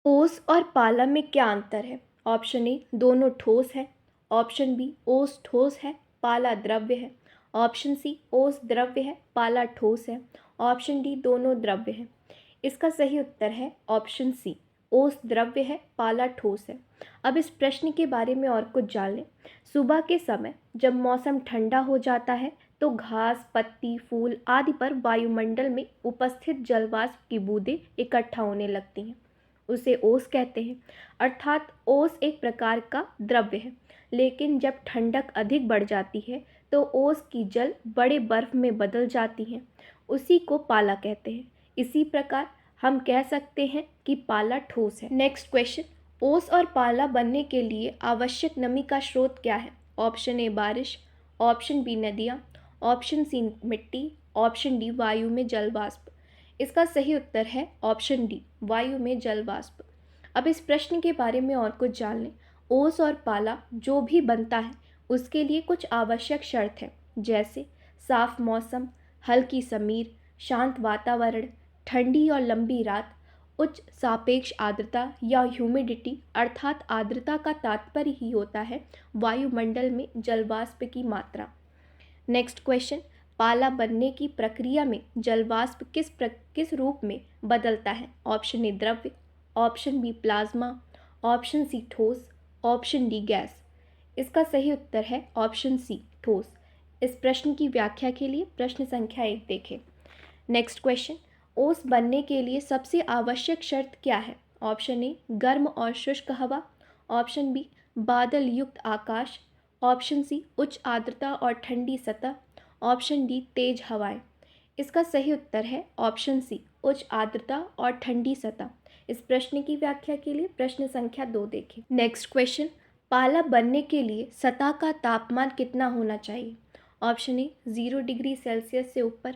ओस और पाला में क्या अंतर है? ऑप्शन ए दोनों ठोस है। ऑप्शन बी ओस ठोस है, पाला द्रव्य है। ऑप्शन सी ओस द्रव्य है, पाला ठोस है। ऑप्शन डी दोनों द्रव्य है। इसका सही उत्तर है ऑप्शन सी, ओस द्रव्य है, पाला ठोस है। अब इस प्रश्न के बारे में और कुछ जान लें। सुबह के समय जब मौसम ठंडा हो जाता है तो घास, पत्ती, फूल आदि पर वायुमंडल में उपस्थित जलवाष्प की बूंदें इकट्ठा होने लगती हैं। उसे ओस कहते हैं। अर्थात ओस एक प्रकार का द्रव्य है, लेकिन जब ठंडक अधिक बढ़ जाती है तो ओस की जल बड़े बर्फ में बदल जाती है। उसी को पाला कहते हैं। इसी प्रकार हम कह सकते हैं कि पाला ठोस है। नेक्स्ट क्वेश्चन, ओस और पाला बनने के लिए आवश्यक नमी का स्रोत क्या है? ऑप्शन ए बारिश, ऑप्शन बी नदियाँ, ऑप्शन सी मिट्टी, ऑप्शन डी वायु में जल वाष्प। इसका सही उत्तर है ऑप्शन डी, वायु में जल वाष्प। अब इस प्रश्न के बारे में और कुछ जान लें। ओस और पाला जो भी बनता है उसके लिए कुछ आवश्यक शर्त है, जैसे साफ मौसम, हल्की समीर, शांत वातावरण, ठंडी और लंबी रात, उच्च सापेक्ष आर्द्रता या ह्यूमिडिटी। अर्थात आर्द्रता का तात्पर्य ही होता है वायुमंडल में जलवाष्प की मात्रा। नेक्स्ट क्वेश्चन, पाला बनने की प्रक्रिया में जलवाष्प किस रूप में बदलता है? ऑप्शन ए द्रव्य, option B plasma, option C ठोस, ऑप्शन डी गैस। इसका सही उत्तर है ऑप्शन सी ठोस। इस प्रश्न की व्याख्या के लिए प्रश्न संख्या 1 देखें। नेक्स्ट क्वेश्चन, ओस बनने के लिए सबसे आवश्यक शर्त क्या है? ऑप्शन ए गर्म और शुष्क हवा, ऑप्शन बी बादल युक्त आकाश, ऑप्शन सी उच्च आर्द्रता और ठंडी सतह, ऑप्शन डी तेज हवाएं। इसका सही उत्तर है ऑप्शन सी उच्च आर्द्रता और ठंडी सतह। इस प्रश्न की व्याख्या के लिए प्रश्न संख्या 2 देखें। नेक्स्ट क्वेश्चन, पाला बनने के लिए सतह का तापमान कितना होना चाहिए? ऑप्शन ए 0 डिग्री सेल्सियस से ऊपर,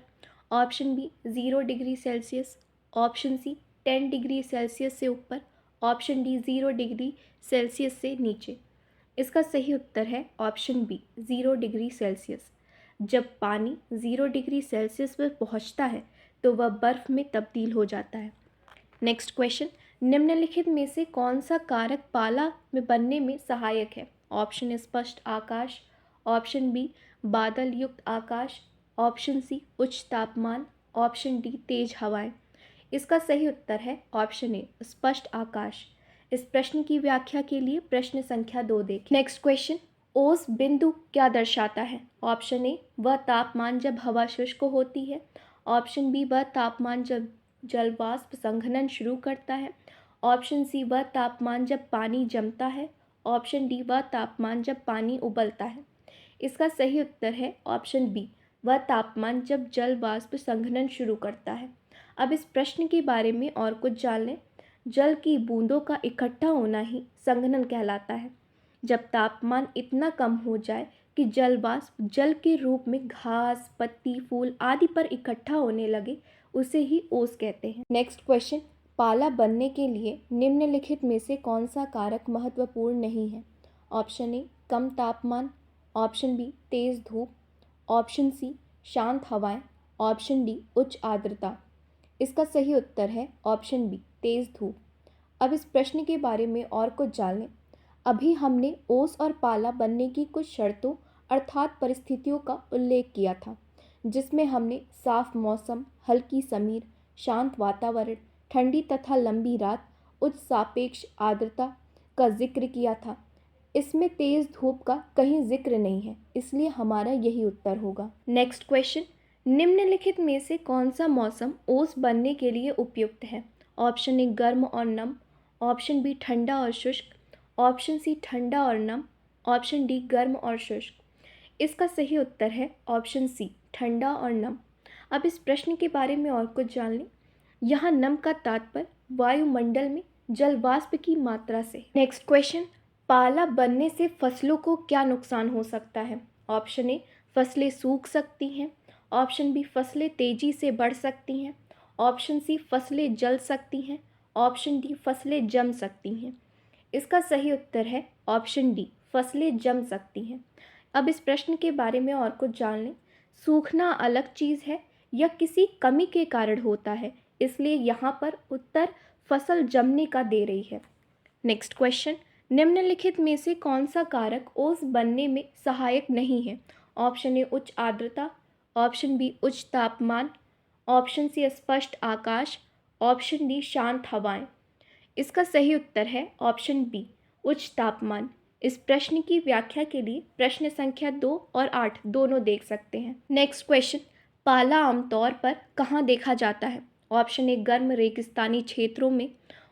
option B 0 degree Celsius, option C 10 degree Celsius से ऊपर, ऑप्शन डी 0 डिग्री सेल्सियस से नीचे। इसका सही उत्तर है ऑप्शन बी 0 डिग्री सेल्सियस। जब पानी 0 डिग्री सेल्सियस पर पहुंचता है तो वह बर्फ में तब्दील हो जाता है। नेक्स्ट क्वेश्चन, निम्नलिखित में से कौन सा कारक पाला में बनने में सहायक है? ऑप्शन ए स्पष्ट आकाश, ऑप्शन बी बादल युक्त आकाश, ऑप्शन सी उच्च तापमान, ऑप्शन डी तेज हवाएं। इसका सही उत्तर है ऑप्शन ए स्पष्ट आकाश। इस प्रश्न की व्याख्या के लिए प्रश्न संख्या 2 देखें। नेक्स्ट क्वेश्चन, ओस बिंदु क्या दर्शाता है? ऑप्शन ए वह तापमान जब हवा शुष्क होती है, ऑप्शन बी वह तापमान जब जलवाष्प संघनन शुरू करता है, ऑप्शन सी वह तापमान जब पानी जमता है, ऑप्शन डी वह तापमान जब पानी उबलता है। इसका सही उत्तर है ऑप्शन बी, वह तापमान जब जल वाष्प संघनन शुरू करता है। अब इस प्रश्न के बारे में और कुछ जान लें। जल की बूंदों का इकट्ठा होना ही संघनन कहलाता है। जब तापमान इतना कम हो जाए कि जल वाष्प जल के रूप में घास, पत्ती, फूल आदि पर इकट्ठा होने लगे, उसे ही ओस कहते हैं। नेक्स्ट क्वेश्चन, पाला बनने के लिए निम्नलिखित में से कौन सा कारक महत्वपूर्ण नहीं है? ऑप्शन ए कम तापमान, ऑप्शन बी तेज धूप, ऑप्शन सी शांत हवाएं, ऑप्शन डी उच्च आर्द्रता। इसका सही उत्तर है ऑप्शन बी तेज धूप। अब इस प्रश्न के बारे में और कुछ जान लें। अभी हमने ओस और पाला बनने की कुछ शर्तों अर्थात परिस्थितियों का उल्लेख किया था, जिसमें हमने साफ मौसम, हल्की समीर, शांत वातावरण, ठंडी तथा लंबी रात, उच्च सापेक्ष आर्द्रता का जिक्र किया था। इसमें तेज धूप का कहीं जिक्र नहीं है, इसलिए हमारा यही उत्तर होगा। नेक्स्ट क्वेश्चन, निम्नलिखित में से कौन सा मौसम ओस बनने के लिए उपयुक्त है? ऑप्शन ए गर्म और नम, ऑप्शन बी ठंडा और शुष्क, ऑप्शन सी ठंडा और नम, ऑप्शन डी गर्म और शुष्क। इसका सही उत्तर है ऑप्शन सी ठंडा और नम। अब इस प्रश्न के बारे में और कुछ जान लें। यहाँ नम का तात्पर्य वायुमंडल में जल वाष्प की मात्रा से। नेक्स्ट क्वेश्चन, पाला बनने से फसलों को क्या नुकसान हो सकता है? ऑप्शन ए फसलें सूख सकती हैं, ऑप्शन बी फसलें तेजी से बढ़ सकती हैं, ऑप्शन सी फसलें जल सकती हैं, ऑप्शन डी फसलें जम सकती हैं। इसका सही उत्तर है ऑप्शन डी फसलें जम सकती हैं। अब इस प्रश्न के बारे में और कुछ जान लें। सूखना अलग चीज़ है या किसी कमी के कारण होता है, इसलिए यहाँ पर उत्तर फसल जमने का दे रही है। नेक्स्ट क्वेश्चन, निम्नलिखित में से कौन सा कारक ओस बनने में सहायक नहीं है? ऑप्शन ए उच्च आर्द्रता, ऑप्शन बी उच्च तापमान, ऑप्शन सी स्पष्ट आकाश, ऑप्शन डी शांत हवाएं। इसका सही उत्तर है ऑप्शन बी उच्च तापमान। इस प्रश्न की व्याख्या के लिए प्रश्न संख्या 2 और 8 दोनों देख सकते हैं। नेक्स्ट क्वेश्चन, पाला आमतौर पर कहाँ देखा जाता है? ऑप्शन ए गर्म रेगिस्तानी क्षेत्रों में,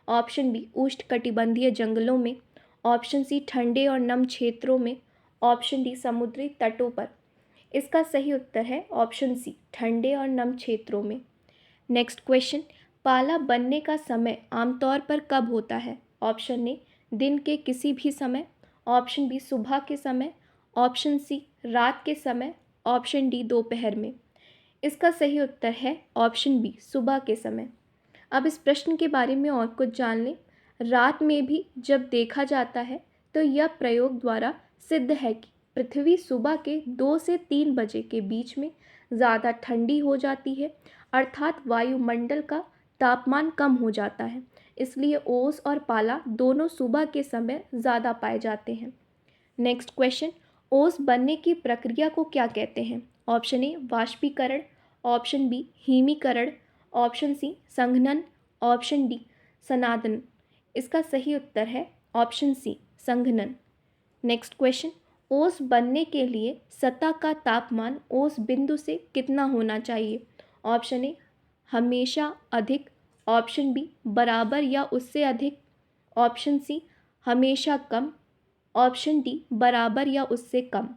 ऑप्शन बी उष्णकटिबंधीय जंगलों में, ऑप्शन सी ठंडे और नम क्षेत्रों में, ऑप्शन डी समुद्री तटों पर। इसका सही उत्तर है ऑप्शन सी ठंडे और नम क्षेत्रों में। नेक्स्ट क्वेश्चन, पाला बनने का समय आमतौर पर कब होता है? ऑप्शन ए दिन के किसी भी समय, ऑप्शन बी सुबह के समय, ऑप्शन सी रात के समय, ऑप्शन डी दोपहर में। इसका सही उत्तर है ऑप्शन बी सुबह के समय। अब इस प्रश्न के बारे में और कुछ जान लें। रात में भी जब देखा जाता है तो यह प्रयोग द्वारा सिद्ध है कि पृथ्वी सुबह के 2 से 3 बजे के बीच में ज़्यादा ठंडी हो जाती है, अर्थात वायुमंडल का तापमान कम हो जाता है। इसलिए ओस और पाला दोनों सुबह के समय ज़्यादा पाए जाते हैं। नेक्स्ट क्वेश्चन, ओस बनने की प्रक्रिया को क्या कहते हैं? ऑप्शन ए वाष्पीकरण, ऑप्शन बी हिमीकरण, ऑप्शन सी संघनन, ऑप्शन डी सनादन। इसका सही उत्तर है ऑप्शन सी संघनन। नेक्स्ट क्वेश्चन, ओस बनने के लिए सतह का तापमान ओस बिंदु से कितना होना चाहिए? ऑप्शन ए हमेशा अधिक, ऑप्शन बी बराबर या उससे अधिक, ऑप्शन सी हमेशा कम, ऑप्शन डी बराबर या उससे कम।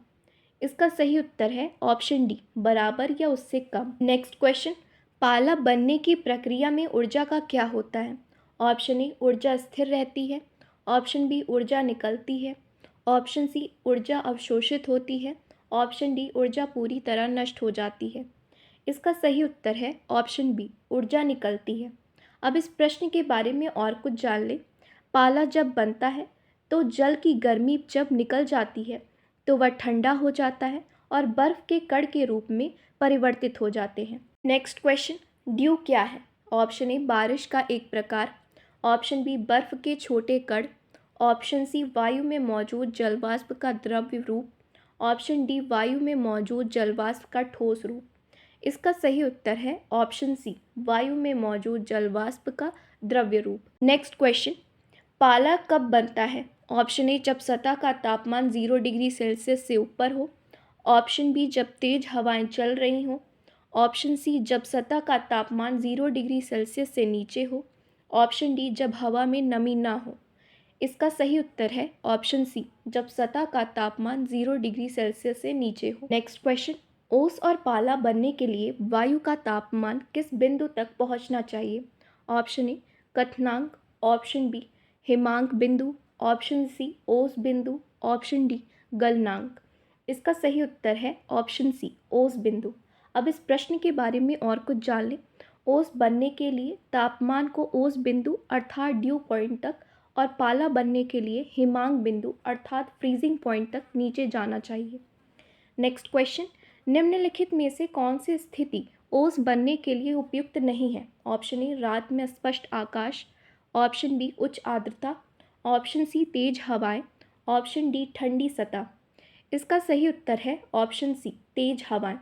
इसका सही उत्तर है ऑप्शन डी बराबर या उससे कम। नेक्स्ट क्वेश्चन, पाला बनने की प्रक्रिया में ऊर्जा का क्या होता है? ऑप्शन ए ऊर्जा स्थिर रहती है, ऑप्शन बी ऊर्जा निकलती है, ऑप्शन सी ऊर्जा अवशोषित होती है, ऑप्शन डी ऊर्जा पूरी तरह नष्ट हो जाती है। इसका सही उत्तर है ऑप्शन बी ऊर्जा निकलती है। अब इस प्रश्न के बारे में और कुछ जान लें। पाला जब बनता है तो जल की गर्मी जब निकल जाती है तो वह ठंडा हो जाता है और बर्फ़ के कण के रूप में परिवर्तित हो जाते हैं। नेक्स्ट क्वेश्चन, ड्यू क्या है? ऑप्शन ए बारिश का एक प्रकार, ऑप्शन बी बर्फ़ के छोटे कण, ऑप्शन सी वायु में मौजूद जलवाष्प का द्रव्य रूप, ऑप्शन डी वायु में मौजूद जलवाष्प का ठोस रूप। इसका सही उत्तर है ऑप्शन सी वायु में मौजूद जलवाष्प का द्रव्य रूप। नेक्स्ट क्वेश्चन, पाला कब बनता है? ऑप्शन ए जब सतह का तापमान 0 डिग्री सेल्सियस से ऊपर हो, ऑप्शन बी जब तेज हवाएं चल रही हों, ऑप्शन सी जब सतह का तापमान 0 डिग्री सेल्सियस से नीचे हो, ऑप्शन डी जब हवा में नमी ना हो। इसका सही उत्तर है ऑप्शन सी जब सतह का तापमान 0 डिग्री सेल्सियस से नीचे हो। नेक्स्ट क्वेश्चन, ओस और पाला बनने के लिए वायु का तापमान किस बिंदु तक पहुंचना चाहिए? ऑप्शन ए क्वथनांक, ऑप्शन बी हिमांक बिंदु, ऑप्शन सी ओस बिंदु, ऑप्शन डी गलनांक। इसका सही उत्तर है ऑप्शन सी ओस बिंदु। अब इस प्रश्न के बारे में और कुछ जान लें। ओस बनने के लिए तापमान को ओस बिंदु अर्थात ड्यू पॉइंट तक और पाला बनने के लिए हिमांक बिंदु अर्थात फ्रीजिंग पॉइंट तक नीचे जाना चाहिए। नेक्स्ट क्वेश्चन, निम्नलिखित में से कौन सी स्थिति ओस बनने के लिए उपयुक्त नहीं है? ऑप्शन ए रात में स्पष्ट आकाश, ऑप्शन बी उच्च आर्द्रता, ऑप्शन सी तेज हवाएं, ऑप्शन डी ठंडी सतह। इसका सही उत्तर है ऑप्शन सी तेज हवाएं।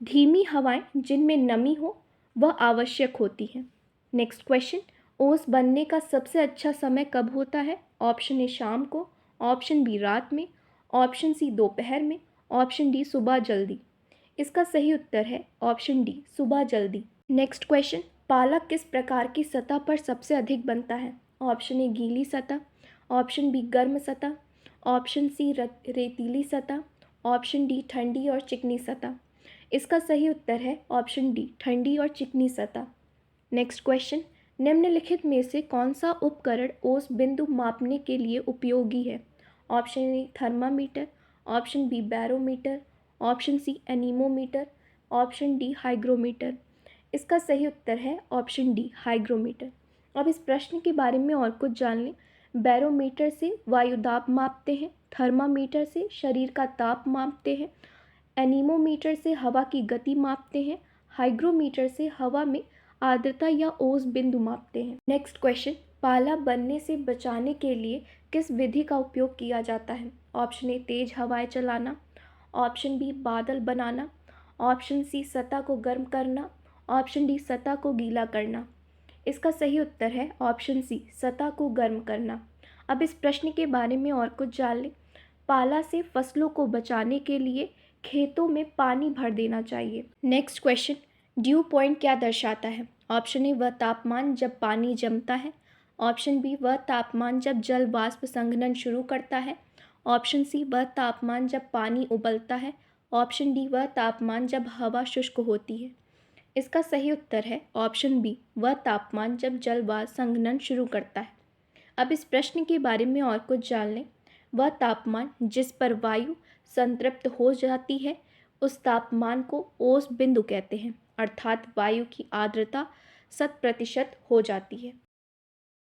धीमी हवाएं जिनमें नमी हो वह आवश्यक होती हैं। नेक्स्ट क्वेश्चन, ओस बनने का सबसे अच्छा समय कब होता है? ऑप्शन ए शाम को, ऑप्शन बी रात में, ऑप्शन सी दोपहर में, ऑप्शन डी सुबह जल्दी। इसका सही उत्तर है ऑप्शन डी सुबह जल्दी। नेक्स्ट क्वेश्चन, पाला किस प्रकार की सतह पर सबसे अधिक बनता है? ऑप्शन ए गीली सतह, ऑप्शन बी गर्म सतह, ऑप्शन सी रेतीली सतह, ऑप्शन डी ठंडी और चिकनी सतह। इसका सही उत्तर है ऑप्शन डी ठंडी और चिकनी सतह। नेक्स्ट क्वेश्चन, निम्नलिखित में से कौन सा उपकरण ओस बिंदु मापने के लिए उपयोगी है? Option A thermometer, option B barometer, option C anemometer, option D hygrometer. इसका सही उत्तर है ऑप्शन डी हाइग्रोमीटर। अब इस प्रश्न के बारे में और कुछ जान लें। बैरोमीटर से वायुदाब मापते हैं, थर्मामीटर से शरीर का ताप मापते हैं, एनीमोमीटर से हवा की गति मापते हैं, हाइग्रोमीटर से हवा में आर्द्रता या ओस बिंदु मापते हैं। नेक्स्ट क्वेश्चन, पाला बनने से बचाने के लिए किस विधि का उपयोग किया जाता है? ऑप्शन ए तेज हवाएं चलाना, ऑप्शन बी बादल बनाना, ऑप्शन सी सतह को गर्म करना, ऑप्शन डी सतह को गीला करना। इसका सही उत्तर है ऑप्शन सी सतह को गर्म करना। अब इस प्रश्न के बारे में और कुछ जान लें। पाला से फसलों को बचाने के लिए खेतों में पानी भर देना चाहिए। नेक्स्ट क्वेश्चन, ड्यू पॉइंट क्या दर्शाता है? ऑप्शन ए वह तापमान जब पानी जमता है, ऑप्शन बी वह तापमान जब जल वाष्प संघनन शुरू करता है, ऑप्शन सी वह तापमान जब पानी उबलता है, ऑप्शन डी वह तापमान जब हवा शुष्क होती है। इसका सही उत्तर है ऑप्शन बी वह तापमान जब जल वाष्प संघनन शुरू करता है। अब इस प्रश्न के बारे में और कुछ जान लें। वह तापमान जिस पर वायु संतृप्त हो जाती है उस तापमान को ओस बिंदु कहते हैं, अर्थात वायु की आर्द्रता 100% हो जाती है।